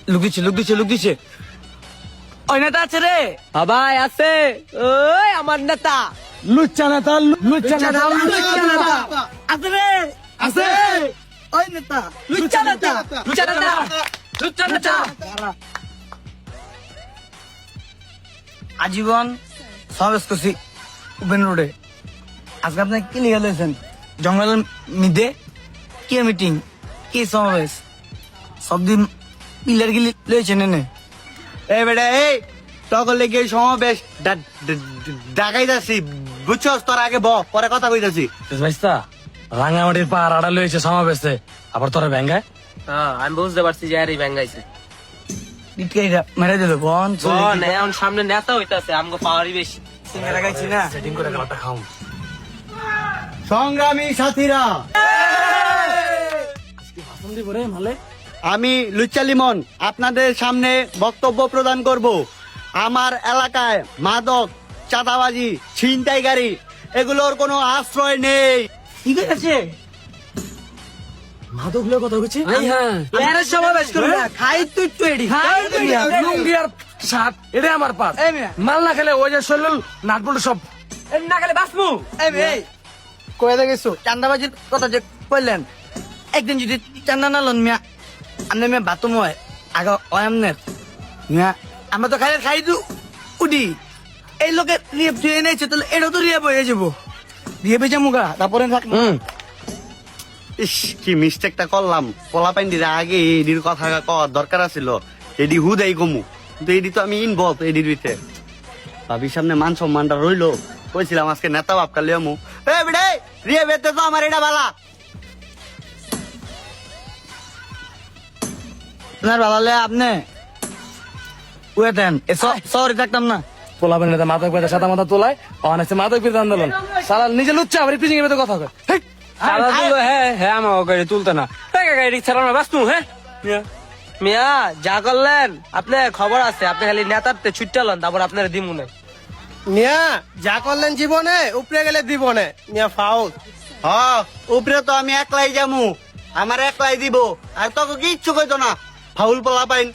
Look দিচ্ছে ওই নেতা আছে রে ভাই আছে ওই আমার নেতা লুচ্চা নেতা আছে রে আছে ওই নেতা লুচ্চা নেতা আজীবন সমাবেশ করছি উপেন রোডে আজকে আপনি কি লিখে লইছেন জঙ্গলের মিদে কি মিটিং কি সমাবেশ সব দিন পিলার গিলি লইছেন এনে এই বেটা এই তখন লেগে সমাবেশ ঢাকাই যাচ্ছি বুঝছস তোর আগে পরে কথা কইতাছি ভাইস্তা রাঙামাটির পাহাড় লয়েছে সমাবেশে আবার তোরা ব্যাঙ্গায় আমি বুঝতে পারছি যে আর এই ব্যাঙ্গাইছে ইটকাইটা মেরে দিল বন এখন সামনে নেতা হইতাছে আমগো পাওয়ারই বেশি সিঙ্গারা খাইছি না সেটিং করে গেলাটা খাও সংগ্রামী সাথীরা আমি লুচ্চা লিমন আপনাদের সামনে বক্তব্য প্রদান করব আমার এলাকায় মাদক চাঁদাবাজি ছিনতাইকারী এগুলোর কোনো আশ্রয় নেই ঠিক আছে মাদক লয়ে কথা হচ্ছে এর সমাবেশ করবে খাই তুই তুই লুঙ্গি আর শার্ট এটা আমার পাস এই মিয়া। মাল না খেলে ওই যে শরীর নাটবল্টু সব না গেলে বাসমু এই কয়ে গেছো চান্দাবাজির কথা যে কইলেন একদিন যদি চান্দা না লন মিয়া আপনি মিয়া বাতুম হয় আগা অয়ামনের মিয়া আমরা তো খাই দু উডি এই লোকে রিয়েপ দিয়ে এনেছে তাহলে এটাও তো রিয়েপ হয়ে যাবো রিয়েপে যাবো তারপরে ইস কি মিস্টেকটা করলাম পোলা পাইন্ডির আগে এডির কথা কওয়ার দরকার আছিল এডি হুদাই কমু কিন্তু এডি তো আমি ইনভলভ এডির ভিতরে ভাবির সামনে মান সম্মানটা রইলো কইছিলাম আজকে নেতা বাপকা লিয়ামু এ বেড়ে রিয়ে বেতে তো আমার এটা বালা আপনার বাবালে আপনি উয়ে দেন সরি থাকতাম না পোলা বেনে মাদক পেতে সাদা মাথা তোলায় অনেক মাদক বিরোধী আন্দোলন সারা নিজে লুচ্চা আবার পিছিয়ে গেলে কথা কয় হেই, হ্যাঁ আমার গাড়ি তুলতে না গাড়ি ছাড়া না বাসমু হ্যাঁ মিয়া যা করলেন আপনার খবর আছে আপনি খালি নেতারতে ছুট্টালেন তারপর আপনার দিমু নাই মিয়া যা করলেন জীবনে উপরে গেলে দিবনে মিয়া ফাউল হ উপরে তো আমি একলাই যামু আমার একলাই দিব আর তোকে কিচ্ছু কইতো না ফাউল পোলা পাইন